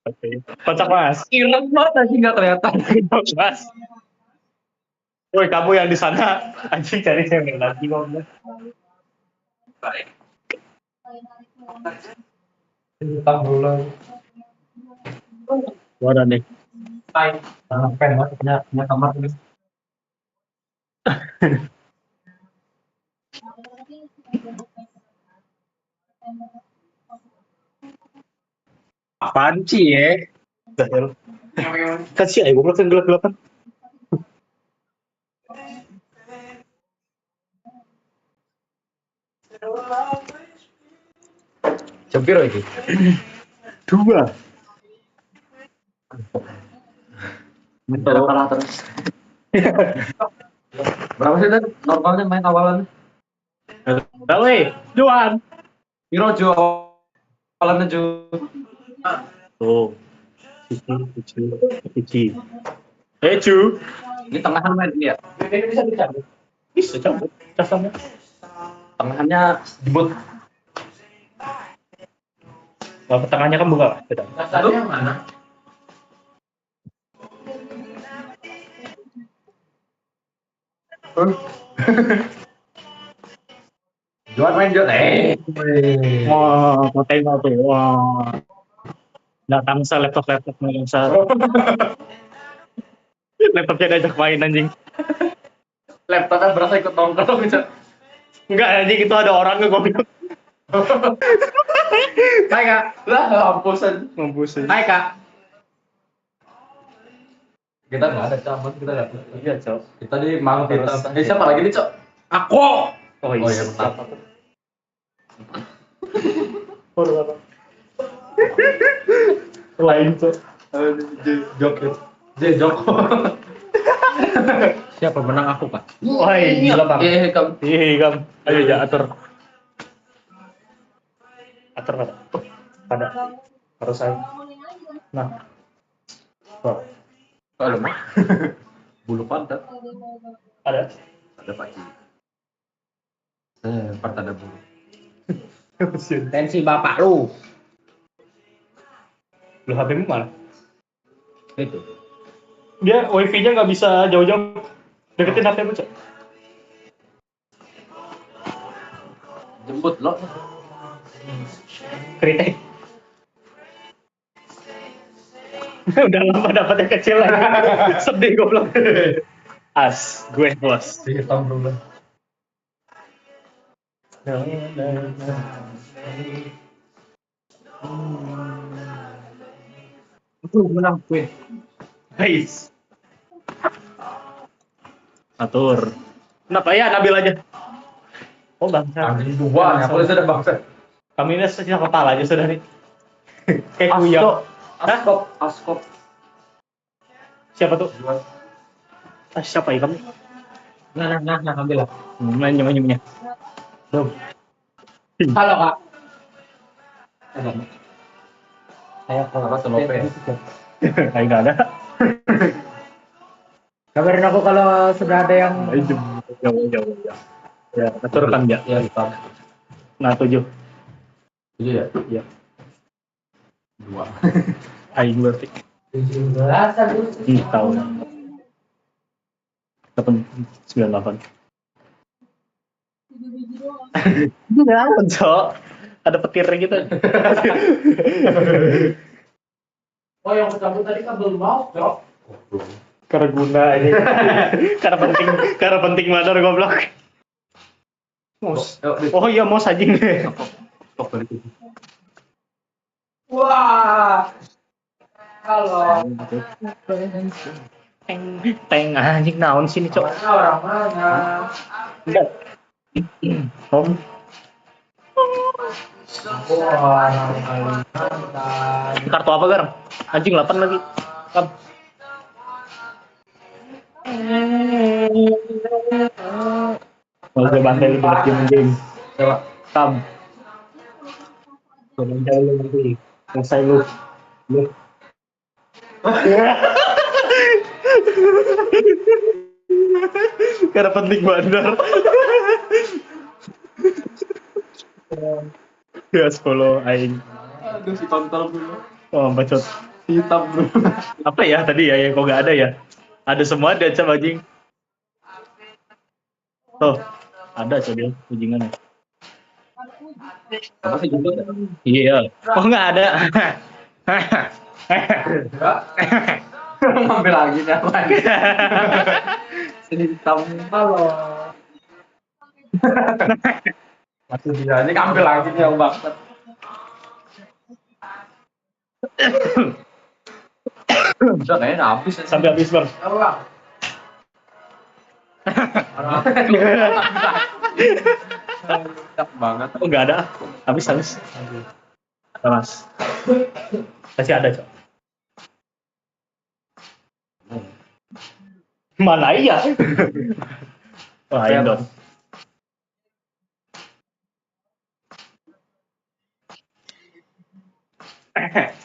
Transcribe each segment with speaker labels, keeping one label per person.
Speaker 1: Oke. Kocak Mas.
Speaker 2: Ireng banget anjing nggak kelihatan.
Speaker 1: Mas. Woi, kamu yang di sana anjing cari cewek lagi ngomong.
Speaker 2: Hitam dulu.
Speaker 1: Waduh nih.
Speaker 2: Pen banget punya kamar ini. Apaan sih ya?
Speaker 1: Zahil. Kasih aja goblok yang gelap-gelapan.
Speaker 2: Jam piro iki?
Speaker 1: 2.
Speaker 2: Udah kalah terus. Berapa sih tadi normalnya main awalan?
Speaker 1: Tahu Juan.
Speaker 2: Piro Jo awalannya Jo?
Speaker 1: Tuh. Cici. Ju.
Speaker 2: Ini tengahan main ini ya?
Speaker 1: Ini bisa dicabut. Bisa cabut. Casanya.
Speaker 2: Tengahannya jebut.
Speaker 1: Kalau tengahnya kan buka. Beda.
Speaker 2: Casanya yang mana? Juan main Juan.
Speaker 1: Wah, mau tengok tuh. Wah. Datang sa laptop nih sa. Laptopnya diajak main anjing.
Speaker 2: Laptopnya berasa ikut nongkrong bisa.
Speaker 1: Enggak anjing, itu ada orang nggak goblok.
Speaker 2: Hai kak, lah hampusan. Hai kak. Kita nggak ada campur, kita nggak.
Speaker 1: Iya, Cok.
Speaker 2: Kita di mang kita. Siapa lagi nih cok? Aku.
Speaker 1: Oh iya,
Speaker 2: benar.
Speaker 1: Apa? Lain, Cok.
Speaker 2: Jok. Joko. Siapa menang aku pak?
Speaker 1: Wah, gila Bang.
Speaker 2: Iya kamu.
Speaker 1: Iya, ayo ya atur. Atur pada. Harus saya. Nah. Oh.
Speaker 2: Kalau mah. Bulu pantat.
Speaker 1: Ada.
Speaker 2: Ada pak. Pantat ada bulu.
Speaker 3: Tensi bapak lu.
Speaker 1: Lu HP-mu mana?
Speaker 2: Itu.
Speaker 1: Dia wifi-nya nggak bisa jauh-jauh. Deketin HP-mu, Cok.
Speaker 2: Jemput lo.
Speaker 1: Kritik. Udah lama dapat yang kecil lagi. Sedih goblok. As, gue bos.
Speaker 2: Hitam dulu. Menang Queen.
Speaker 1: Guys. Atur. Kenapa ya Nabil aja? Oh bangsa.
Speaker 2: Anjing dua, aku sudah bangsa.
Speaker 1: Kami ini sisa kepala aja sudah nih. Kayak kuyang.
Speaker 2: Askop.
Speaker 1: Siapa tuh? Siapa ya kamu?
Speaker 3: Nah, ambil lah.
Speaker 1: Nanya. Belum.
Speaker 3: Halo kak.
Speaker 2: Saya kalau selope.
Speaker 1: Kayak nggak ada.
Speaker 3: Kabarin aku kalau sudah ada yang
Speaker 1: Jauh. Ya, aturkan ya.
Speaker 2: Ya, hitam.
Speaker 1: Nah, 7.
Speaker 2: 7 ya?
Speaker 1: Iya.
Speaker 2: 2.
Speaker 1: Aing berarti.
Speaker 3: 17
Speaker 1: Tahun. 98. Apa, Cok? Ada petirnya gitu.
Speaker 3: Oh yang cabut tadi kabel mouse Cok.
Speaker 1: Karena guna ini. Karena penting mana goblok. Mouse. Oh iya, mouse anjing.
Speaker 3: Wah. Halo.
Speaker 1: Teng anjing naon sini, Cok.
Speaker 3: Orang mana?
Speaker 1: Enggak. Om.
Speaker 3: Wah, Kalimantan.
Speaker 1: Kartu apa, Gar? Anjing 8 lagi. Kam. Mau gue bantai lu buat game.
Speaker 2: Coba.
Speaker 1: Kam. Gue bantai lu nanti. Selesai lu. Karena penting bandar. Ya, 10 aing.
Speaker 2: Aduh si kontol dulu.
Speaker 1: Oh, bacot.
Speaker 2: Hitam bro.
Speaker 1: Apa ya tadi ya yang kok nggak ada ya? Ada semua ada coba anjing. Tuh, ada coba ujingan.
Speaker 2: Apa sih jemput?
Speaker 1: Iya. Oh nggak ada.
Speaker 2: Ngambil lagi nih apa? Hitam halo. Masih dia aja ngambil lagi nih yang banget. Udah kayaknya habis ya.
Speaker 1: Sampai habis bang.
Speaker 3: Allah.
Speaker 2: Hitam banget.
Speaker 1: Oh nggak ada. Habis. Mas. Masih ada cok. Mana iya? Wah, yang dong.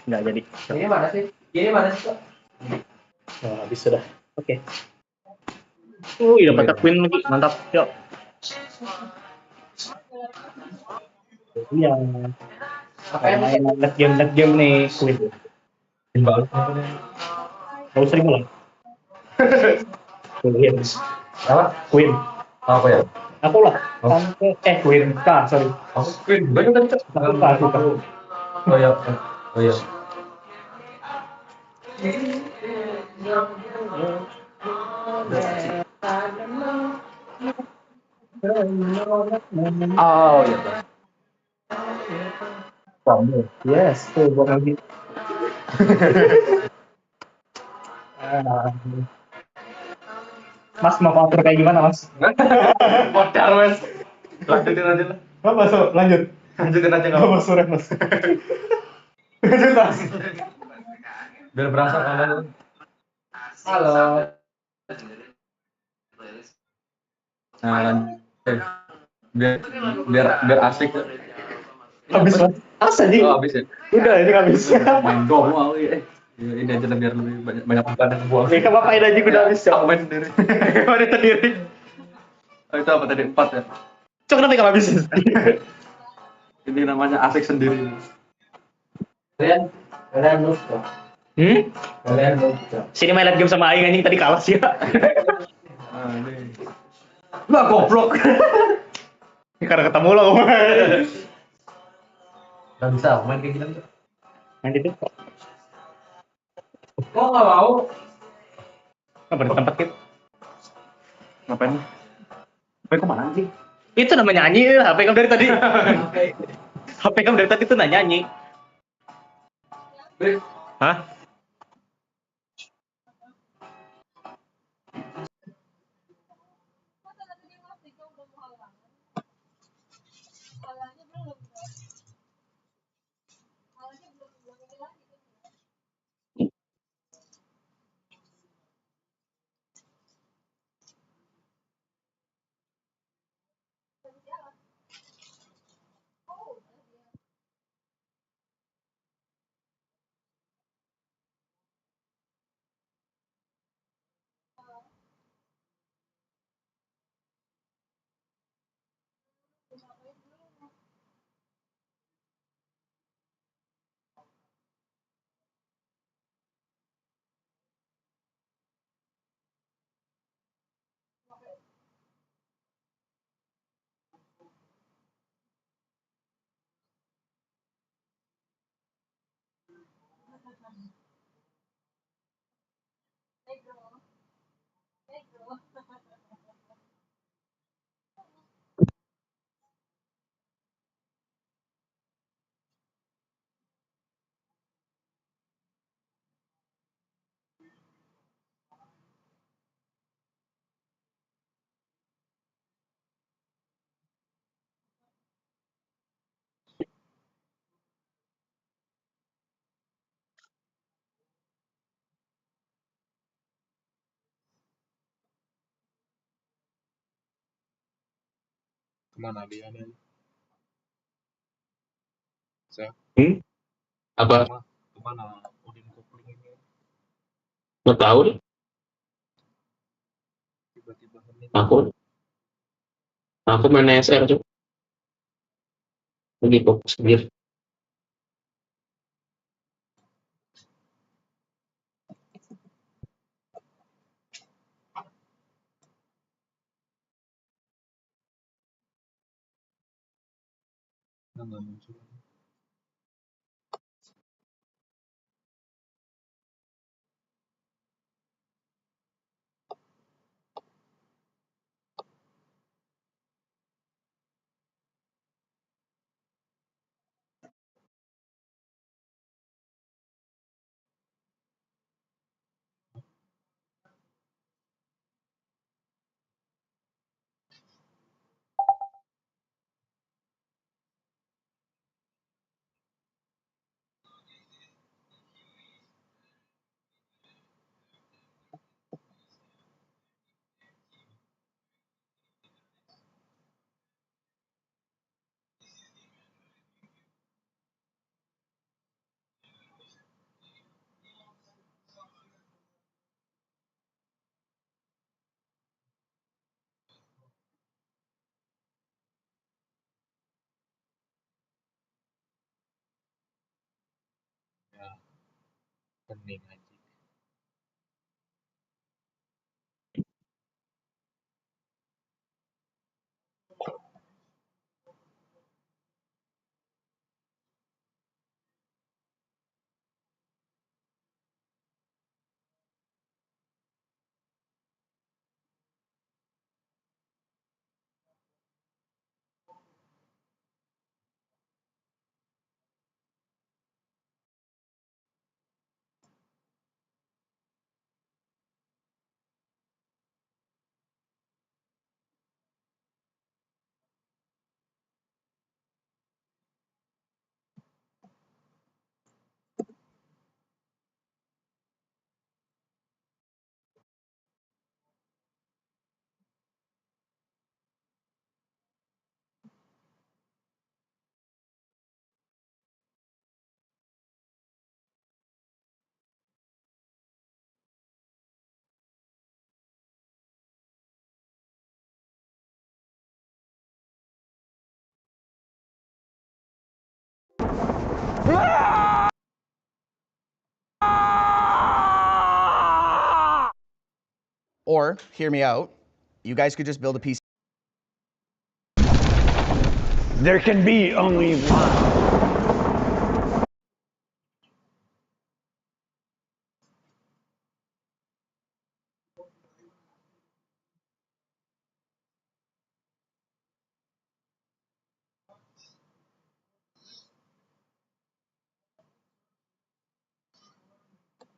Speaker 1: Nggak jadi.
Speaker 3: Ini mana sih? Ini mana sih, Kak?
Speaker 1: Oh, habis sudah. Oke. Dapat queen lagi. Mantap. Yuk. Iya. Net game nih queen.
Speaker 2: Timbal.
Speaker 1: Gak usah dimulai. Queen.
Speaker 2: Apa?
Speaker 1: Queen.
Speaker 2: Apa ya?
Speaker 1: Aku lah. Queen. Sorry.
Speaker 2: Aku Queen. Banyak tadi cok.
Speaker 1: Aku.
Speaker 2: Oh ya. Oh ya. Oh ya.
Speaker 1: Yes, tuh buat lagi. Mas mau atur kayak gimana mas?
Speaker 2: Modal mas. Lanjutin aja lah.
Speaker 1: Lanjut.
Speaker 2: Lanjutin aja nggak
Speaker 1: Gak
Speaker 2: apa-apa.
Speaker 1: masuk mas. Lanjut mas.
Speaker 2: Biar berasa kalian.
Speaker 3: Halo.
Speaker 2: Nah, biar biar asik.
Speaker 1: Habis mas. Asa nih.
Speaker 2: Oh habis ya.
Speaker 1: Udah ini habis.
Speaker 2: Main dong mau ya. Ini aja lah biar lebih banyak beban yang buang.
Speaker 1: Ini kamu apain aja udah habis.
Speaker 2: Aku main sendiri.
Speaker 1: Main sendiri.
Speaker 2: Oh, itu apa tadi 4 ya?
Speaker 1: Cok kenapa gak habis?
Speaker 2: Ini namanya asik sendiri.
Speaker 3: Kalian lupa. Kalian lupa.
Speaker 1: Sini main liat game sama Aing anjing tadi kalah sih ya.
Speaker 2: Nah, ini.
Speaker 1: Wah goblok. Karena ketemu lo.
Speaker 3: Gak bisa main kayak gitu.
Speaker 1: Main itu.
Speaker 3: Kok nggak mau?
Speaker 1: Apa di tempat kita?
Speaker 2: Ngapain? Kok mana anjing?
Speaker 1: Itu namanya nyanyi, HP kamu dari tadi. HP kamu dari tadi tuh nyanyi. Hah?
Speaker 4: Kemana dia nih?
Speaker 2: Apa?
Speaker 4: Kemana Udin kopling ini?
Speaker 2: Nggak tahu nih.
Speaker 4: Tiba-tiba hening.
Speaker 2: Aku main SR cuy. Lagi fokus sendiri.
Speaker 4: nggak muncul. Ya, pening aja.
Speaker 5: Or, hear me out, you guys could just build a PC.
Speaker 1: There can be only one.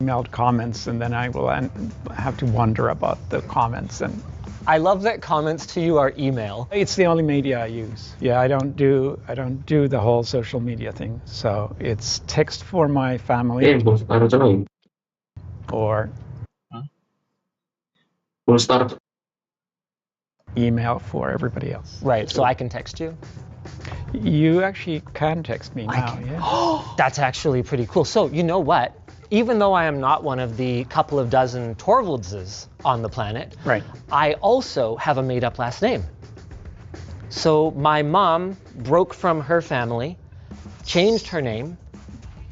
Speaker 1: Emailed comments, and then I will have to wonder about the comments. And
Speaker 6: I love that comments to you are email.
Speaker 1: it's the only media I use. Yeah, I don't do the whole social media thing. So it's text for my family or
Speaker 2: Full start.
Speaker 1: email for everybody else.
Speaker 6: Right, so I can text you?
Speaker 1: You actually can text me now. Yeah.
Speaker 6: That's actually pretty cool. So, you know what? Even though I am not one of the couple of dozen Torvaldses on the planet,
Speaker 1: Right.
Speaker 6: I also have a made-up last name. So my mom broke from her family, changed her name,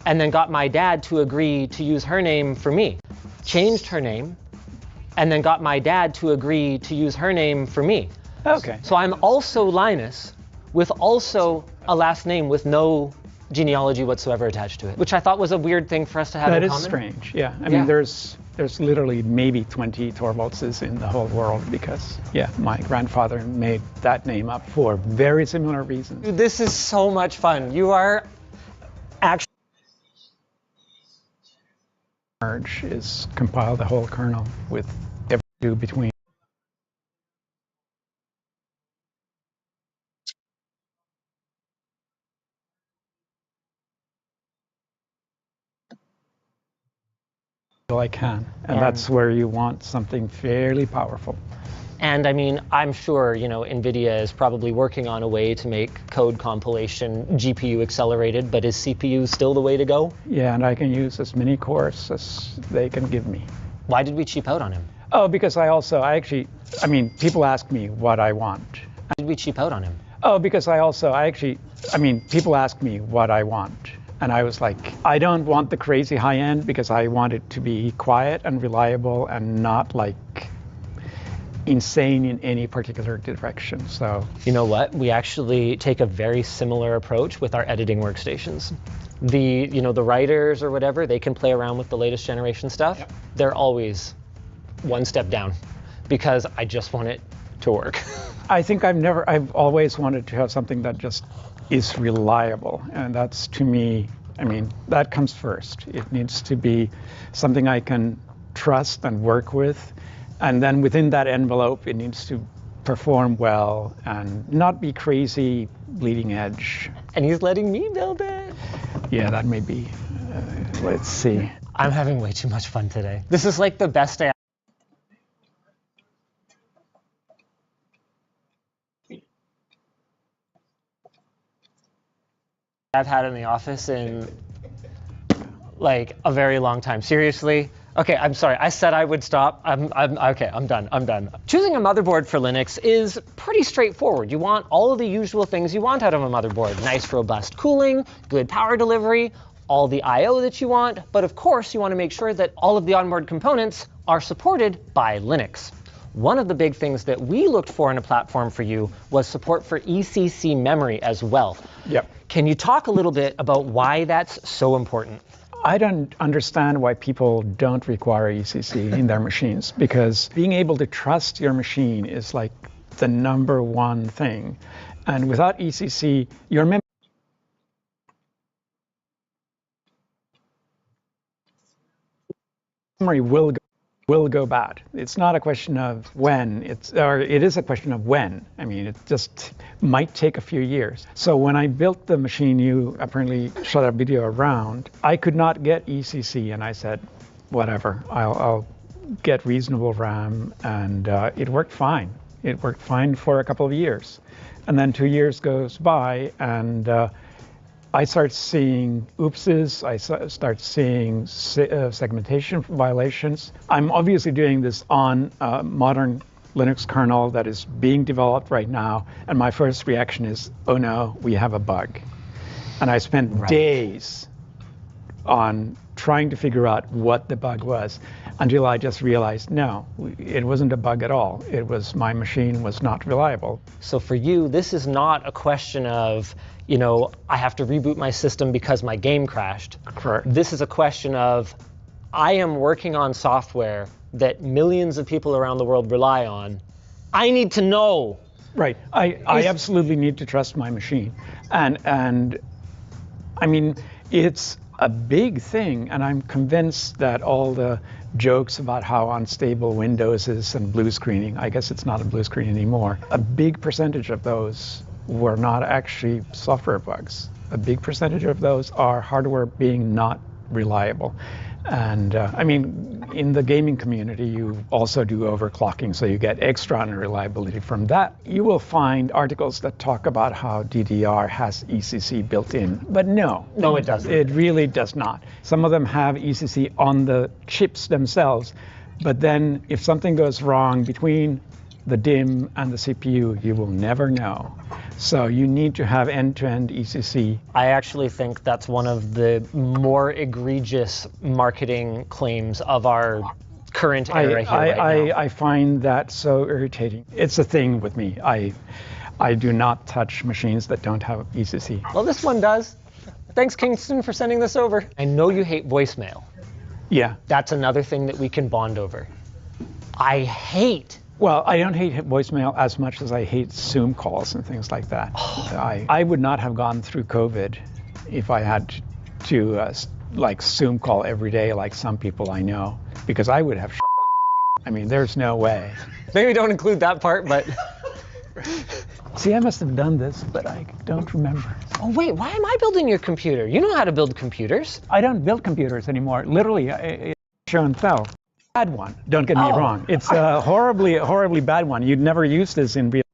Speaker 6: and then got my dad to agree to use her name for me. Changed her name, and then got my dad to agree to use her name for me.
Speaker 1: Okay.
Speaker 6: So I'm also Linus, with also a last name with no genealogy whatsoever attached to it, which I thought was a weird thing for us to have
Speaker 1: That
Speaker 6: in
Speaker 1: is
Speaker 6: common.
Speaker 1: strange. Yeah. I
Speaker 6: Yeah.
Speaker 1: mean, there's literally maybe 20 Torvaldses in the whole world because, yeah, my grandfather made that name up for very similar reasons.
Speaker 6: Dude, this is so much fun. You are actually
Speaker 1: Merge is compile the whole kernel with every two between. All I can, and that's where you want something fairly powerful.
Speaker 6: And I mean, I'm sure, you know, NVIDIA is probably working on a way to make code compilation GPU accelerated, but is CPU still the way to go?
Speaker 1: Yeah, and I can use as many cores as they can give me.
Speaker 6: Why did we cheap out on him?
Speaker 1: Oh, because I mean, people ask me what I want.
Speaker 6: Why did we cheap out on him?
Speaker 1: Oh, because people ask me what I want. And I was like, I don't want the crazy high end because I want it to be quiet and reliable and not like insane in any particular direction. So
Speaker 6: You know what? We actually take a very similar approach with our editing workstations. The writers or whatever, they can play around with the latest generation stuff.
Speaker 1: Yep.
Speaker 6: They're always one step down because I just want it to work.
Speaker 1: I think I've always wanted to have something that just is reliable. And that's, to me, I mean, that comes first. It needs to be something I can trust and work with. And then within that envelope, it needs to perform well and not be crazy, bleeding edge.
Speaker 6: And he's letting me build it.
Speaker 1: Yeah, that may be. Let's see.
Speaker 6: I'm having way too much fun today. This is like the best day. I've had in the office in like a very long time. Seriously. Okay, I'm sorry. I said I would stop. Okay, I'm done. Choosing a motherboard for Linux is pretty straightforward. You want all of the usual things you want out of a motherboard. Nice, robust cooling, good power delivery, all the I/O that you want, but of course you want to make sure that all of the onboard components are supported by Linux. One of the big things that we looked for in a platform for you was support for ECC memory as well.
Speaker 1: Yep.
Speaker 6: Can you talk a little bit about why that's so important?
Speaker 1: I don't understand why people don't require ECC in their machines, because being able to trust your machine is like the number one thing. And without ECC, your memory will go bad. It's not a question of when, it is a question of when. I mean, it just might take a few years. So when I built the machine you apparently shot a video around, I could not get ECC, and I said, whatever, I'll get reasonable RAM, and it worked fine. It worked fine for a couple of years. And then 2 years goes by, and I start seeing oopses, I start seeing segmentation violations. I'm obviously doing this on a modern Linux kernel that is being developed right now, and my first reaction is, oh no, we have a bug. And I spent days on trying to figure out what the bug was until I just realized, no, it wasn't a bug at all. It was my machine was not reliable.
Speaker 6: So for you, this is not a question of, I have to reboot my system because my game crashed.
Speaker 1: Correct.
Speaker 6: This is a question of, I am working on software that millions of people around the world rely on. I need to know.
Speaker 1: Right. I absolutely need to trust my machine. And I mean, it's a big thing, and I'm convinced that all the jokes about how unstable Windows is and blue screening, I guess it's not a blue screen anymore, a big percentage of those were not actually software bugs. A big percentage of those are hardware being not reliable. And I mean, in the gaming community, you also do overclocking, so you get extra unreliability from that. You will find articles that talk about how DDR has ECC built in, but no,
Speaker 6: it doesn't.
Speaker 1: It really does not. Some of them have ECC on the chips themselves, but then if something goes wrong between the DIMM and the CPU, you will never know. So you need to have end-to-end ECC.
Speaker 6: I actually think that's one of the more egregious marketing claims of our current era here right now.
Speaker 1: I find that so irritating. It's a thing with me. I do not touch machines that don't have ECC.
Speaker 6: Well, this one does. Thanks, Kingston, for sending this over. I know you hate voicemail.
Speaker 1: Yeah.
Speaker 6: That's another thing that we can bond over.
Speaker 1: Well, I don't hate voicemail as much as I hate Zoom calls and things like that. I would not have gone through COVID if I had to like Zoom call every day like some people I know, because I would have I mean, there's no way.
Speaker 6: Maybe don't include that part, but...
Speaker 1: See, I must have done this, but I don't remember.
Speaker 6: Oh, wait, why am I building your computer? You know how to build computers.
Speaker 1: I don't build computers anymore. Literally, show and tell. Bad one. Don't get me wrong. It's a horribly bad one. You'd never use this in real.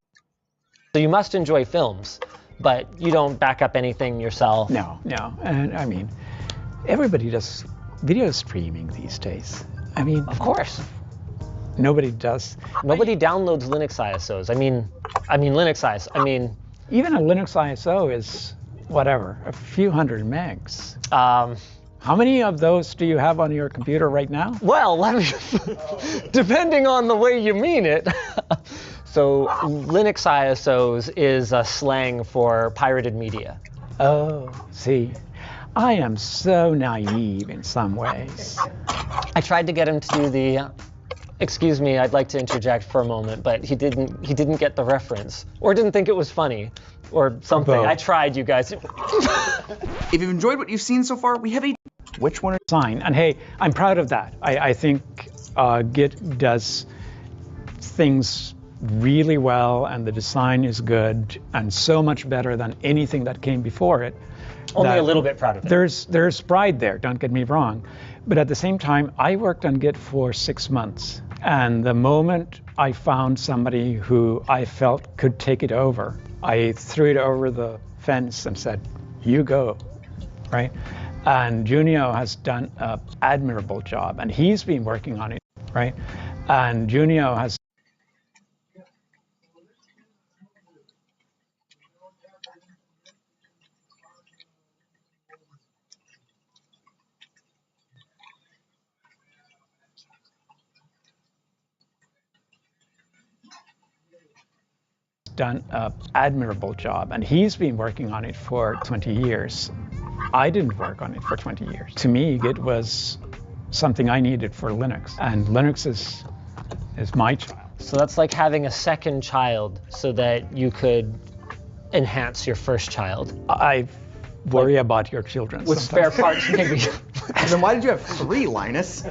Speaker 6: So you must enjoy films, but you don't back up anything yourself.
Speaker 1: No. And I mean, everybody does video streaming these days. I mean,
Speaker 6: Of course.
Speaker 1: nobody does.
Speaker 6: Nobody downloads Linux ISOs. I mean Linux ISO. I mean,
Speaker 1: Even a Linux ISO is whatever, a few hundred megs. How many of those do you have on your computer right now?
Speaker 6: Well, let me, depending on the way you mean it. So Linux ISOs is a slang for pirated media.
Speaker 1: Oh, see, I am so naive in some ways.
Speaker 6: I tried to get him to do the, excuse me, I'd like to interject for a moment, but he didn't get the reference, or didn't think it was funny, or something.
Speaker 1: Both.
Speaker 6: I tried, you guys.
Speaker 5: If you've enjoyed what you've seen so far, we have a which one?
Speaker 1: Sign. And hey, I'm proud of that. I think Git does things really well, and the design is good, and so much better than anything that came before it.
Speaker 6: Only a little bit proud of it.
Speaker 1: There's pride there, don't get me wrong. But at the same time, I worked on Git for 6 months. And the moment I found somebody who I felt could take it over, I threw it over the fence and said, you go, right? And Junio has done an admirable job, and he's been working on it, right? And Junio has done an admirable job, and he's been working on it for 20 years. I didn't work on it for 20 years. To me, Git was something I needed for Linux, and Linux is my child.
Speaker 6: So that's like having a second child so that you could enhance your first child.
Speaker 1: I worry about your children
Speaker 6: With
Speaker 1: sometimes.
Speaker 6: spare parts, maybe.
Speaker 5: Then why did you have 3, Linus?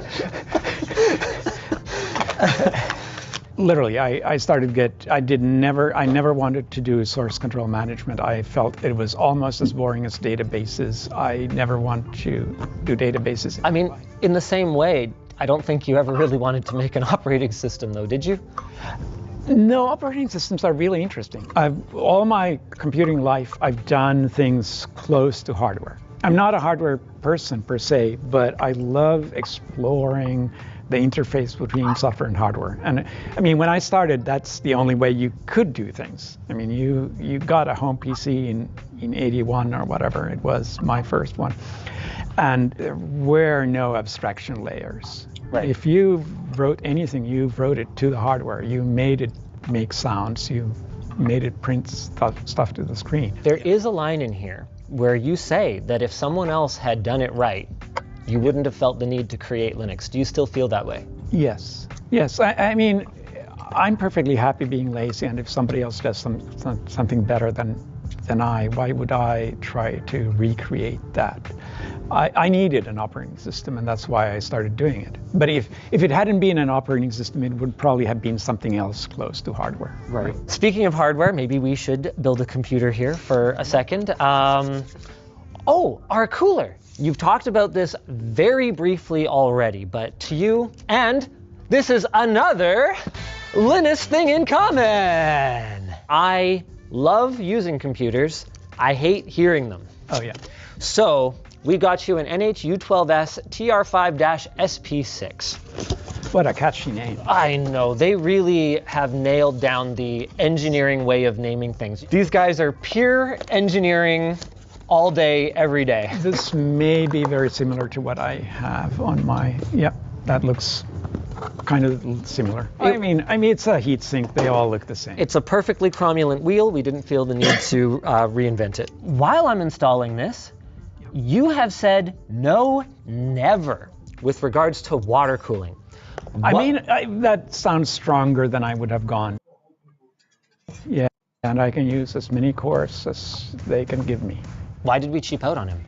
Speaker 1: Literally, I started Git. I never wanted to do source control management. I felt it was almost as boring as databases. I never want to do databases.
Speaker 6: I mean, in the same way, I don't think you ever really wanted to make an operating system, though, did you?
Speaker 1: No, operating systems are really interesting. All my computing life, I've done things close to hardware. I'm not a hardware person per se, but I love exploring the interface between software and hardware. And I mean, when I started, that's the only way you could do things. I mean, you got a home PC in 81 or whatever, it was my first one. And there were no abstraction layers.
Speaker 6: Right.
Speaker 1: If you wrote anything, you wrote it to the hardware. You made it make sounds. You made it print stuff to the screen.
Speaker 6: There is a line in here where you say that if someone else had done it right, you wouldn't have felt the need to create Linux. Do you still feel that way?
Speaker 1: Yes. Yes. I mean, I'm perfectly happy being lazy, and if somebody else does something better than I, why would I try to recreate that? I needed an operating system, and that's why I started doing it. But if it hadn't been an operating system, it would probably have been something else close to hardware.
Speaker 6: Right. Speaking of hardware, maybe we should build a computer here for a second. Oh, our cooler. You've talked about this very briefly already, but to you, and this is another Linus thing in common. I love using computers. I hate hearing them.
Speaker 1: Oh, yeah.
Speaker 6: So we got you an NHU12S TR5-SP6.
Speaker 1: What a catchy name.
Speaker 6: I know, they really have nailed down the engineering way of naming things. These guys are pure engineering all day, every day.
Speaker 1: This may be very similar to what I have on my, yep, that looks kind of similar. I mean, it's a heat sink. They all look the same.
Speaker 6: It's a perfectly cromulent wheel. We didn't feel the need to reinvent it. While I'm installing this, you have said no, never with regards to water cooling.
Speaker 1: I mean, that sounds stronger than I would have gone. Yeah, and I can use as many cores as they can give me.
Speaker 6: Why did we cheap out on him?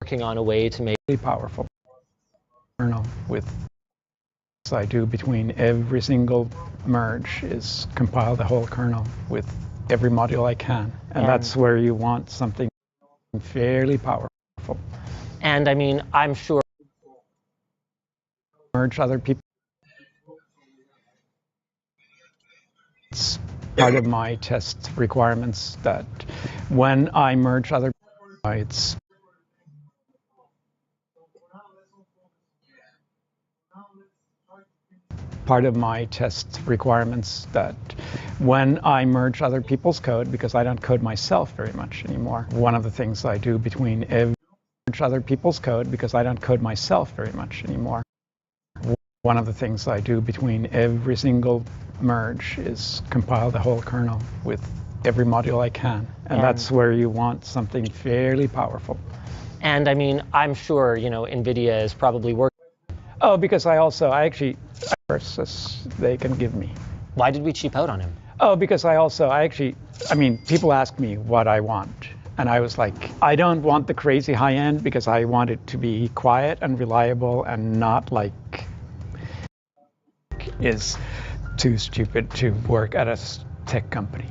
Speaker 6: Working on a way to make
Speaker 1: Really powerful kernel with I do between every single merge is compile the whole kernel with every module I can, and that's where you want something fairly powerful.
Speaker 6: And I mean, I'm sure
Speaker 1: Merge other people. It's part of my test requirements that when I merge other it's part of my test requirements that when I merge other people's code, because I don't code myself very much anymore, one of the things I do between merge other people's code, because I don't code myself very much anymore, one of the things I do between every single merge is compile the whole kernel with every module I can, and that's where you want something fairly powerful.
Speaker 6: And I mean, I'm sure, you know, NVIDIA is probably working.
Speaker 1: Oh, because I actually, they can give me.
Speaker 6: Why did we cheap out on him?
Speaker 1: Oh, because I mean, people ask me what I want. And I was like, I don't want the crazy high end because I want it to be quiet and reliable and not like is too stupid to work at a tech company.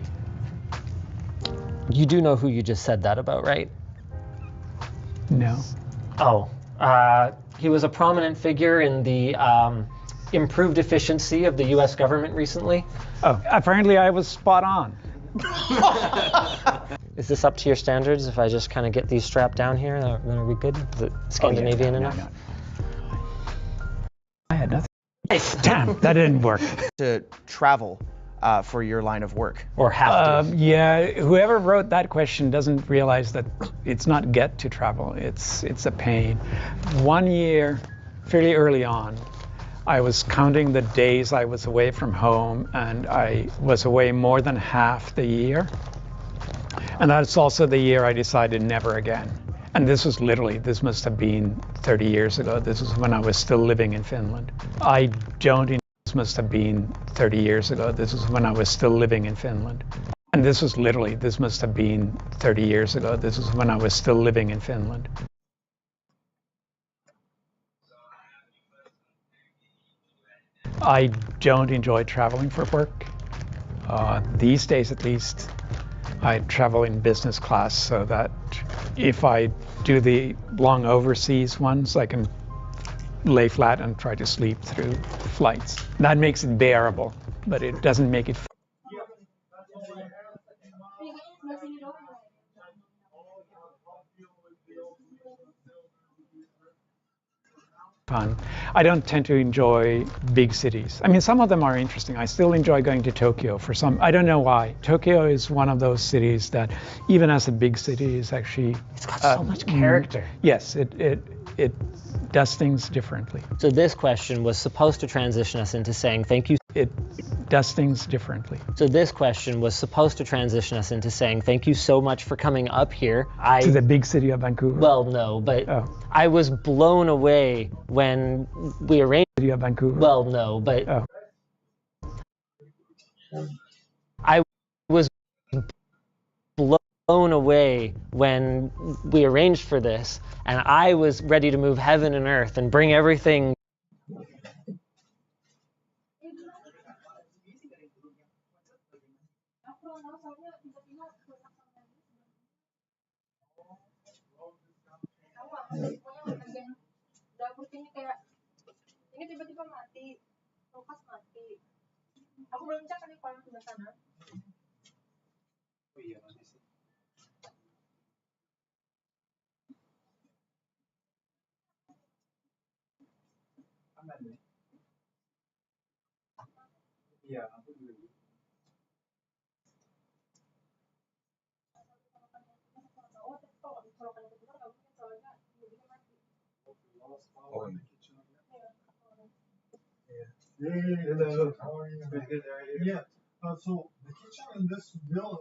Speaker 6: You do know who you just said that about, right?
Speaker 1: No.
Speaker 6: Oh, he was a prominent figure in the improved efficiency of the US government recently.
Speaker 1: Oh, apparently I was spot on.
Speaker 6: Is this up to your standards if I just kind of get these strapped down here? Then are we good? Is it Scandinavian enough?
Speaker 1: No. I had nothing. Damn, that didn't work.
Speaker 5: To travel for your line of work?
Speaker 6: Or have to?
Speaker 1: Yeah, whoever wrote that question doesn't realize that it's not get to travel, it's a pain. 1 year, fairly early on, I was counting the days I was away from home, and I was away more than half the year. And that's also the year I decided never again. And this was literally, this must have been 30 years ago. This was when I was still living in Finland. This must have been 30 years ago. This was when I was still living in Finland. And this was literally, this must have been 30 years ago. This was when I was still living in Finland. I don't enjoy traveling for work. These days, at least, I travel in business class so that if I do the long overseas ones, I can lay flat and try to sleep through flights. That makes it bearable, but it doesn't make it fun. I don't tend to enjoy big cities. I mean, some of them are interesting. I still enjoy going to Tokyo for some. I don't know why. Tokyo is one of those cities that, even as a big city, is actually.
Speaker 6: It's got so much character.
Speaker 1: Yes, it does things differently.
Speaker 6: So this question was supposed to transition us into saying thank you.
Speaker 1: It does things differently.
Speaker 6: So this question was supposed to transition us into saying thank you so much for coming up here.
Speaker 1: To the big city of Vancouver.
Speaker 6: Well, no, but I was blown away when we arranged.
Speaker 1: City of Vancouver.
Speaker 6: Well, no, but I was blown away when we arranged for this, and I was ready to move heaven and earth and bring everything.
Speaker 7: Dapur ini kayak ini tiba-tiba mati, kulkas mati. Aku belum cek nih kalau sebelah sana. Oh iya masih sih. Aman deh.
Speaker 2: Iya, aku juga gitu.
Speaker 4: Oh, iya.
Speaker 8: Hello. How are you? Good. How are you? Yeah. So the kitchen in this villa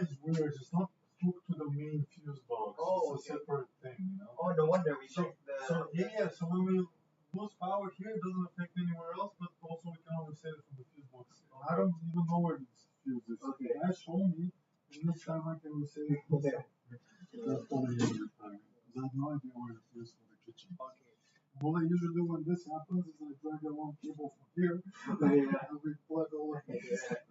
Speaker 8: is weird. It's not hooked to the main fuse box.
Speaker 2: Oh,
Speaker 8: it's a separate thing, you know.
Speaker 2: Oh, no wonder we
Speaker 8: So,
Speaker 2: checked the.
Speaker 8: so when we lose power here, it doesn't affect anywhere else, but also we can only set it from the fuse box. I don't even know where this fuse is.
Speaker 2: Okay.
Speaker 8: Guys, show me. And next time I can reset it.
Speaker 2: Okay.
Speaker 8: That's probably every time. Because I have no idea where the fuse for the kitchen.
Speaker 2: Okay.
Speaker 8: What I usually do when this happens is I drag a long cable from here and we plug all of these tips.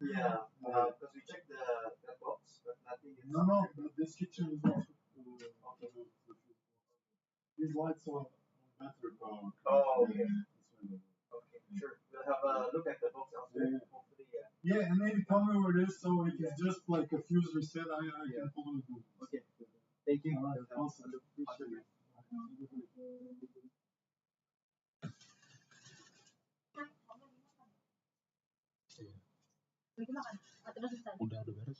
Speaker 2: Yeah. Because we checked the box, but nothing is.
Speaker 8: No, but this kitchen is not okay. These lights are on battery power.
Speaker 2: Oh, okay. Okay, sure. We'll have a look at the box outside.
Speaker 8: Yeah.
Speaker 2: Hopefully,
Speaker 8: Yeah, and maybe tell me where it is so if it's just like a fuse reset, I can totally do it.
Speaker 2: Okay. Thank you.
Speaker 8: All right,
Speaker 2: We'll have
Speaker 8: awesome.
Speaker 2: a look.
Speaker 8: Appreciate it.
Speaker 7: Lagi makan. Atau udah selesai?
Speaker 4: Udah beres.